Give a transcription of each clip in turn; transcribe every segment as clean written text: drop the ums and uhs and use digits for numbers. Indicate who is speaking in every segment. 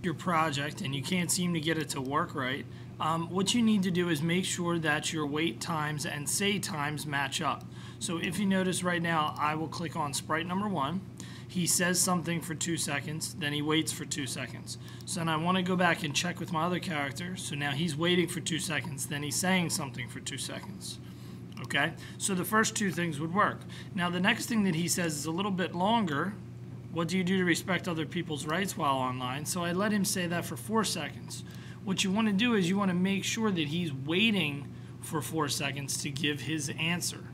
Speaker 1: your project and you can't seem to get it to work right, what you need to do is make sure that your wait times and say times match up. So if you notice right now, I will click on sprite number 1. He says something for 2 seconds, then he waits for 2 seconds. So then I want to go back and check with my other character. So now he's waiting for 2 seconds, then he's saying something for 2 seconds. Okay, so the first two things would work. Now the next thing that he says is a little bit longer. What do you do to respect other people's rights while online? So I let him say that for 4 seconds. What you want to do is you want to make sure that he's waiting for 4 seconds to give his answer.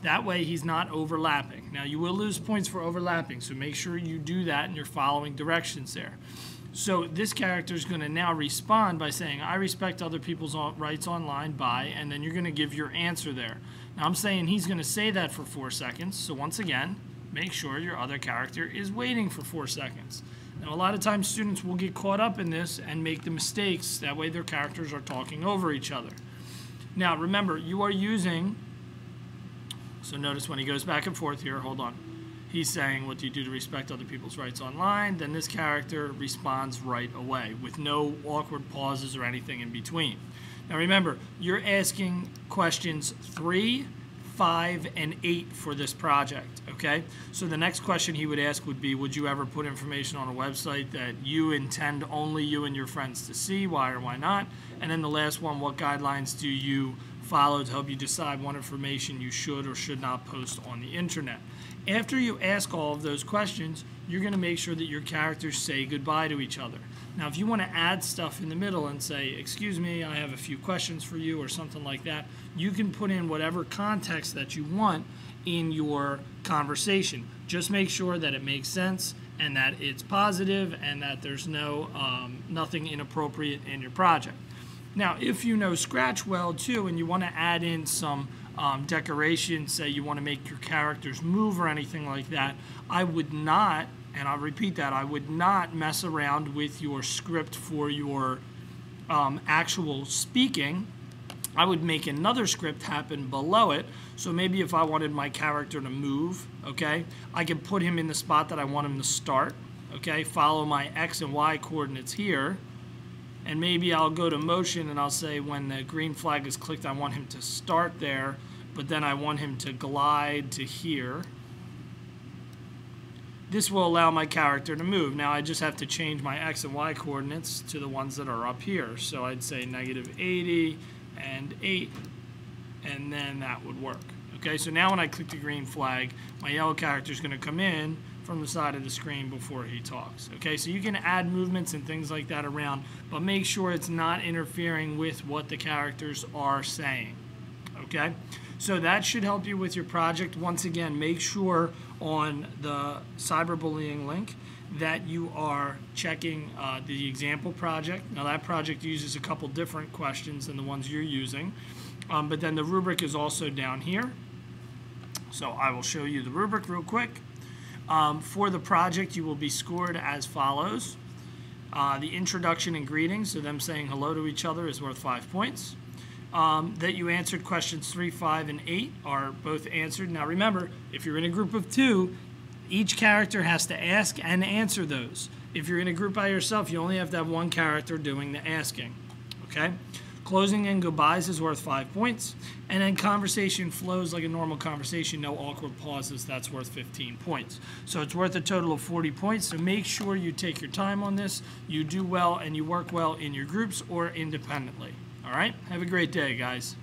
Speaker 1: That way he's not overlapping. Now you will lose points for overlapping, so make sure you do that and you're following directions there. So this character is going to now respond by saying, I respect other people's rights online by, and then you're going to give your answer there. Now I'm saying he's going to say that for 4 seconds, so once again, make sure your other character is waiting for 4 seconds. Now a lot of times students will get caught up in this and make the mistakes, that way their characters are talking over each other. Now remember, you are using, so notice when he goes back and forth here, hold on. He's saying, what do you do to respect other people's rights online? Then this character responds right away with no awkward pauses or anything in between. Now remember, you're asking questions 3, 5, and 8 for this project, okay? So the next question he would ask would be, would you ever put information on a website that you intend only you and your friends to see? Why or why not? And then the last one, what guidelines do you follow to help you decide what information you should or should not post on the internet? After you ask all of those questions, you're going to make sure that your characters say goodbye to each other. Now, if you want to add stuff in the middle and say, excuse me, I have a few questions for you or something like that, you can put in whatever context that you want in your conversation. Just make sure that it makes sense and that it's positive and that there's nothing inappropriate in your project. Now, if you know Scratch well, too, and you want to add in some decorations, say you want to make your characters move or anything like that, I would not, and I'll repeat that, I would not mess around with your script for your actual speaking. I would make another script happen below it. So maybe if I wanted my character to move, okay, I can put him in the spot that I want him to start, okay, follow my X and Y coordinates here. And maybe I'll go to motion and I'll say when the green flag is clicked, I want him to start there, but then I want him to glide to here. This will allow my character to move. Now I just have to change my X and Y coordinates to the ones that are up here. So I'd say -80 and 8, and then that would work. Okay, so now when I click the green flag, my yellow character is going to come in from the side of the screen before he talks. Okay, so you can add movements and things like that around, but make sure it's not interfering with what the characters are saying. Okay, so that should help you with your project. Once again, make sure on the cyberbullying link that you are checking the example project. Now that project uses a couple different questions than the ones you're using, but then the rubric is also down here. So I will show you the rubric real quick. For the project, you will be scored as follows. The introduction and greetings, so them saying hello to each other, is worth 5 points. That you answered questions 3, 5, and 8 are both answered. Now remember, if you're in a group of 2, each character has to ask and answer those. If you're in a group by yourself, you only have to have one character doing the asking. Okay? Closing and goodbyes is worth 5 points. And then conversation flows like a normal conversation, no awkward pauses, that's worth 15 points. So it's worth a total of 40 points. So make sure you take your time on this, you do well, and you work well in your groups or independently. All right? Have a great day, guys.